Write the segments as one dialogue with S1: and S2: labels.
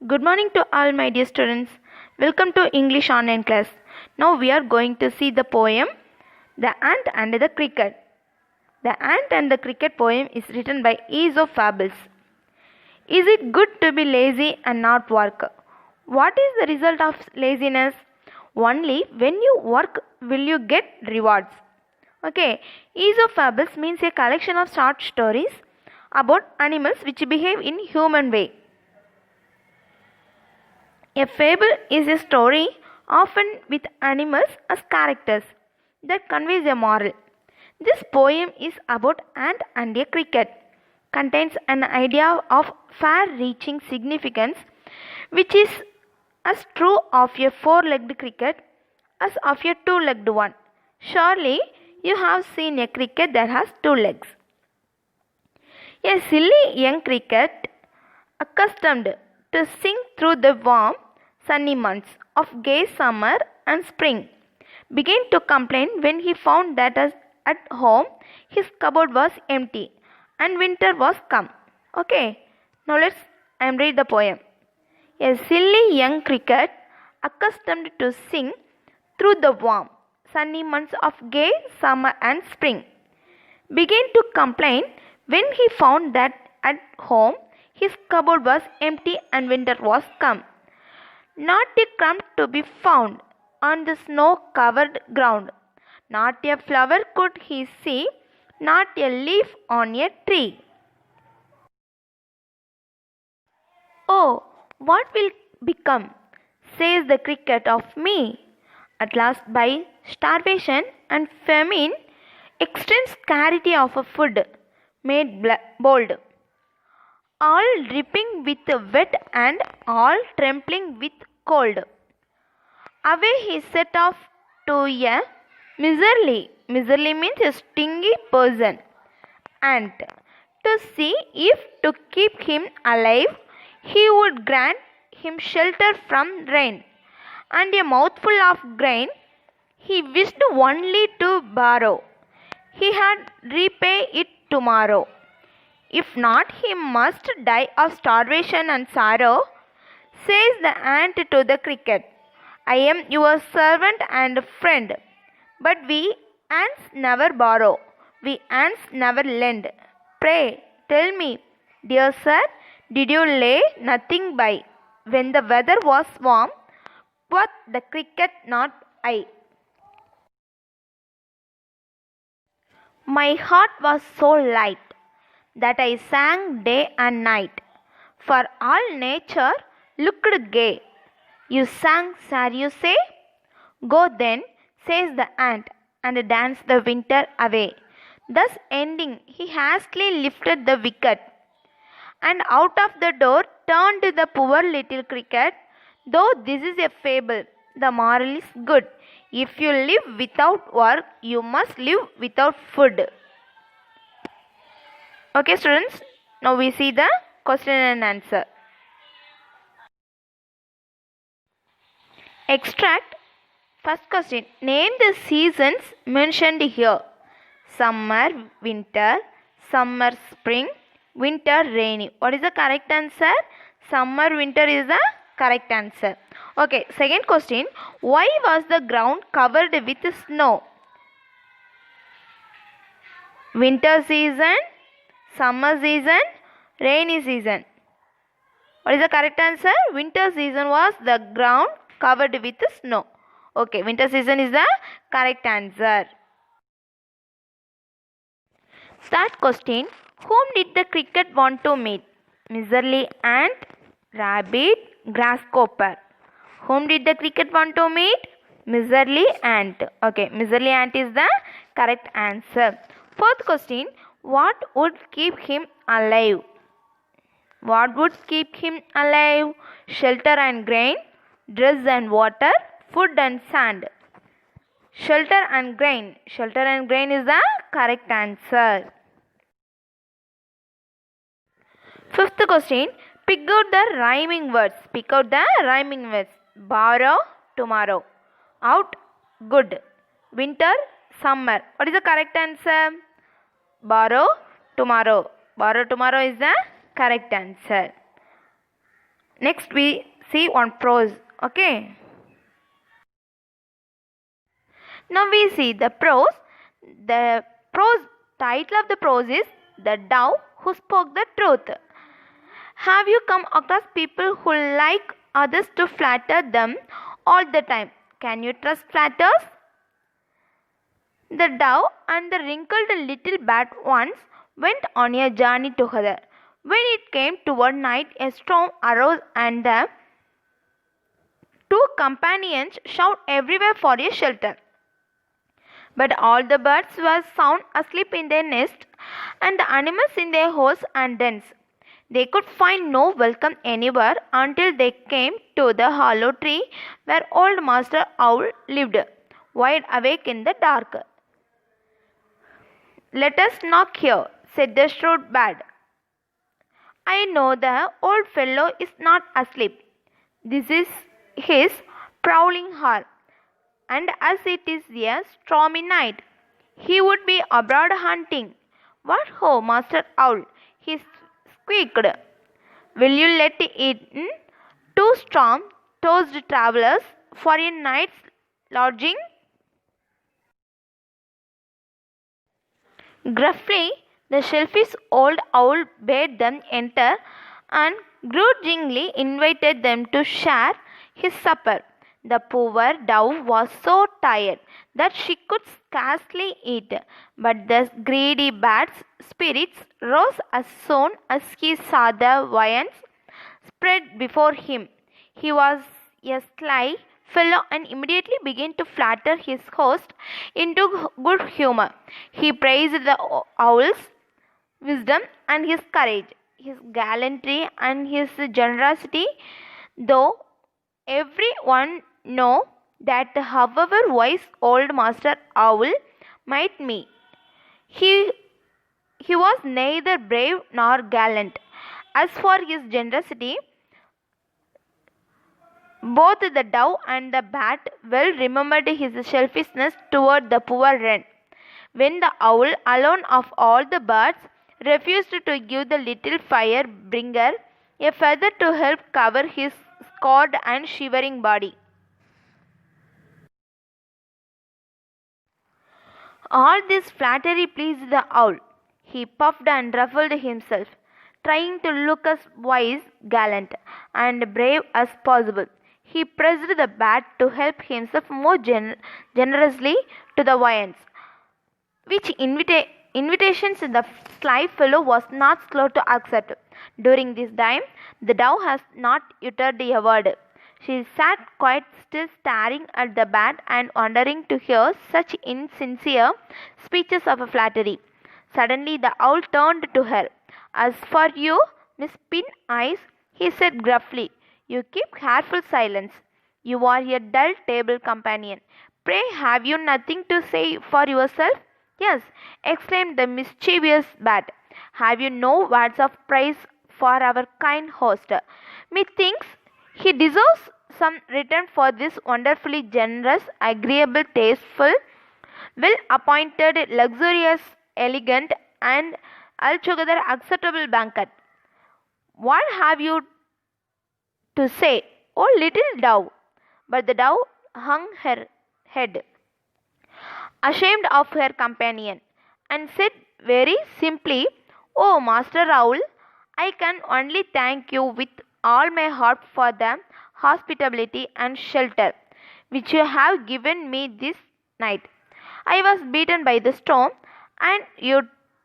S1: Good morning to all my dear students. Welcome to English online class. Now we are going to see the poem The Ant and the Cricket. The Ant and the Cricket poem is written by Aesop Fables. Is it good to be lazy and not work? What is the result of laziness? Only when you work will you get rewards. Okay, Aesop Fables means a collection of short stories about animals which behave in human way. A fable is a story, often with animals as characters, that conveys a moral. This poem is about ant and a cricket, contains an idea of far-reaching significance, which is as true of a four-legged cricket as of a two-legged one. Surely you have seen a cricket that has two legs. A silly young cricket, accustomed to sing through the warm, sunny months of gay summer and spring, began to complain when he found that at home his cupboard was empty and winter was come. Okay, now I am read the poem. A silly young cricket, accustomed to sing through the warm, sunny months of gay summer and spring, began to complain when he found that at home his cupboard was empty and winter was come. Not a crumb to be found on the snow-covered ground. Not a flower could he see, not a leaf on a tree. Oh, what will become, says the cricket, of me? At last, by starvation and famine, extreme scarcity of food made bold, all dripping with wet and all trembling with cold. Away he set off to a miserly means a stingy person, ant, to see if to keep him alive he would grant him shelter from rain, and a mouthful of grain he wished only to borrow. He had repay it tomorrow. If not, he must die of starvation and sorrow. Says the ant to the cricket, I am your servant and friend, but we ants never borrow, we ants never lend. Pray, tell me, dear sir, did you lay nothing by when the weather was warm? Quoth the cricket, not I. My heart was so light that I sang day and night, for all nature looked gay. You sang, sir, you say? Go then, says the ant, and dance the winter away. Thus ending, he hastily lifted the wicket, and out of the door turned the poor little cricket. Though this is a fable, the moral is good. If you live without work, you must live without food. Okay, students, now we see the question and answer. Extract. First question. Name the seasons mentioned here. Summer, winter, summer, spring, winter, rainy. What is the correct answer? Summer, winter is the correct answer. Okay, second question. Why was the ground covered with snow? Winter season, summer season, rainy season. What is the correct answer? Winter season was the ground covered with snow. Okay, winter season is the correct answer. Third question. Whom did the cricket want to meet? Miserly ant, rabbit, grasshopper. Whom did the cricket want to meet? Miserly ant. Okay, miserly ant is the correct answer. Fourth question. What would keep him alive? What would keep him alive? Shelter and grain, dress and water, food and sand. Shelter and grain. Shelter and grain is the correct answer. Fifth question. Pick out the rhyming words. Pick out the rhyming words. Borrow, tomorrow. Out, good. Winter, summer. What is the correct answer? Borrow, tomorrow. Borrow, tomorrow is the correct answer. Next we see on prose. Okay. Now we see the prose. The prose title of the prose is The Dove Who Spoke the Truth. Have you come across people who like others to flatter them all the time? Can you trust flatters? The dove and the wrinkled little bat once went on a journey together. When it came toward night, a storm arose and the two companions shouted everywhere for a shelter. But all the birds were sound asleep in their nests and the animals in their holes and dens. They could find no welcome anywhere until they came to the hollow tree where old Master Owl lived, wide awake in the dark. "Let us knock here," said the shrewd bat. "I know the old fellow is not asleep. This is his prowling hour, and as it is a stormy night, he would be abroad hunting. What ho, Master Owl!" he squeaked. "Will you let in two storm-tossed travellers for a night's lodging?" Gruffly, the selfish old owl bade them enter and grudgingly invited them to share his supper. The poor dove was so tired that she could scarcely eat, but the greedy bat's spirits rose as soon as he saw the viands spread before him. He was a sly fellow and immediately began to flatter his host into good humor. He praised the owl's wisdom and his courage, his gallantry and his generosity, though everyone knew that however wise old Master Owl might be, he was neither brave nor gallant. As for his generosity, both the dove and the bat well remembered his selfishness toward the poor wren. When the owl, alone of all the birds, refused to give the little fire bringer a feather to help cover his scarred and shivering body. All this flattery pleased the owl. He puffed and ruffled himself, trying to look as wise, gallant, and brave as possible. He pressed the bat to help himself more generously to the viands, which invitations the sly fellow was not slow to accept. During this time, the dove has not uttered a word. She sat quite still, staring at the bat and wondering to hear such insincere speeches of flattery. Suddenly, the owl turned to her. "As for you, Miss Pin Eyes," he said gruffly, "you keep careful silence. You are a dull table companion. Pray, have you nothing to say for yourself?" "Yes," exclaimed the mischievous bat. "Have you no words of praise for our kind host? Methinks he deserves some return for this wonderfully generous, agreeable, tasteful, well appointed, luxurious, elegant, and altogether acceptable banquet. What have you to say, O little dove?" But the dove hung her head, ashamed of her companion, and said very simply, "Oh, Master Owl, I can only thank you with all my heart for the hospitality and shelter which you have given me this night. I was beaten by the storm, and you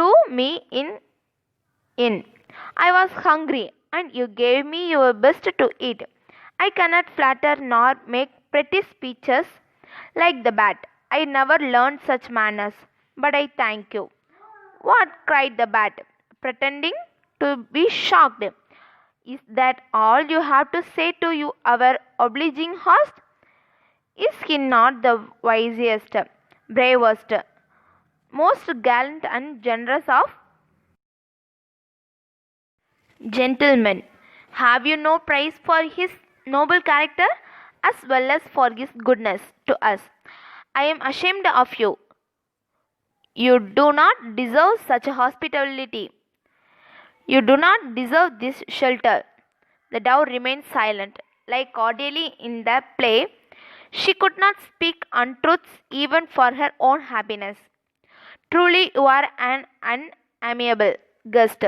S1: took me in. I was hungry, and you gave me your best to eat. I cannot flatter nor make pretty speeches like the bat. I never learned such manners, but I thank you." "What?" cried the bat, pretending to be shocked. "Is that all you have to say to you, our obliging host? Is he not the wisest, bravest, most gallant and generous of gentlemen? Have you no praise for his noble character as well as for his goodness to us? I am ashamed of you. You do not deserve such hospitality. You do not deserve this shelter. The dove remained silent. Like Cordelia in the play, she could not speak untruths even for her own happiness. Truly, you are an unamiable guest,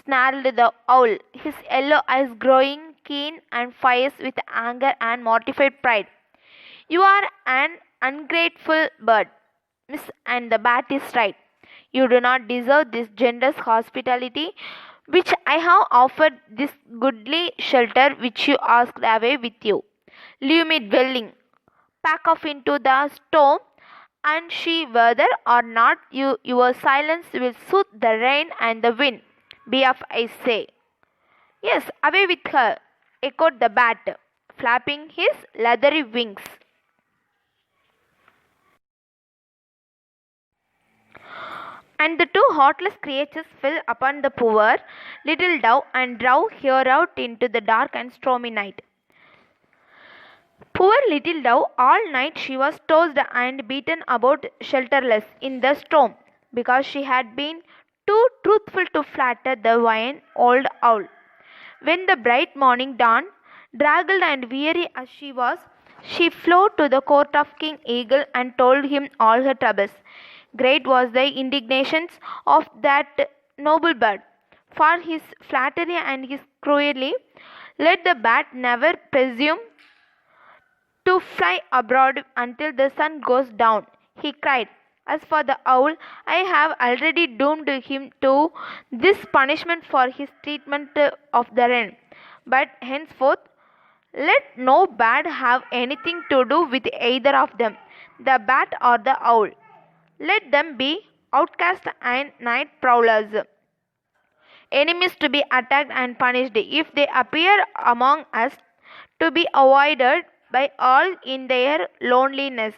S1: snarled the owl, his yellow eyes growing keen and fierce with anger and mortified pride. You are an ungrateful bird, miss, and the bat is right. You do not deserve this generous hospitality which I have offered, this goodly shelter which you asked away with you. Leave me dwelling. Pack off into the storm, and she, whether or not your silence will soothe the rain and the wind. Be off, I say. Yes, away with her, echoed the bat, flapping his leathery wings. And the two heartless creatures fell upon the poor little dove and drove her out into the dark and stormy night. Poor little dove, all night she was tossed and beaten about shelterless in the storm, because she had been too truthful to flatter the vain old owl. When the bright morning dawned, draggled and weary as she was, she flew to the court of King Eagle and told him all her troubles. Great was the indignation of that noble bird, for his flattery and his cruelty. Let the bat never presume to fly abroad until the sun goes down, he cried. As for the owl, I have already doomed him to this punishment for his treatment of the wren. But henceforth, let no bat have anything to do with either of them, the bat or the owl. Let them be outcasts and night prowlers, enemies to be attacked and punished if they appear among us, to be avoided by all in their loneliness.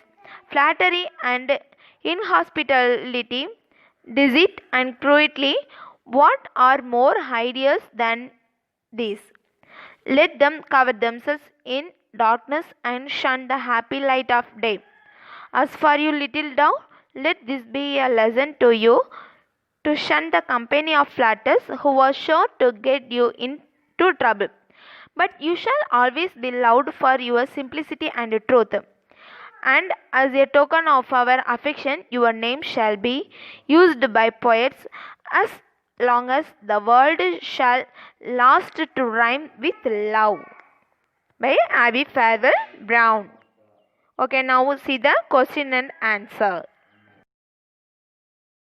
S1: Flattery and inhospitality, deceit and cruelty, what are more hideous than these? Let them cover themselves in darkness and shun the happy light of day. As for you, little dove, let this be a lesson to you to shun the company of flatterers who are sure to get you into trouble. But you shall always be loved for your simplicity and truth. And as a token of our affection, your name shall be used by poets as long as the world shall last to rhyme with love. By Abby Farwell Brown. Okay, now see the question and answer.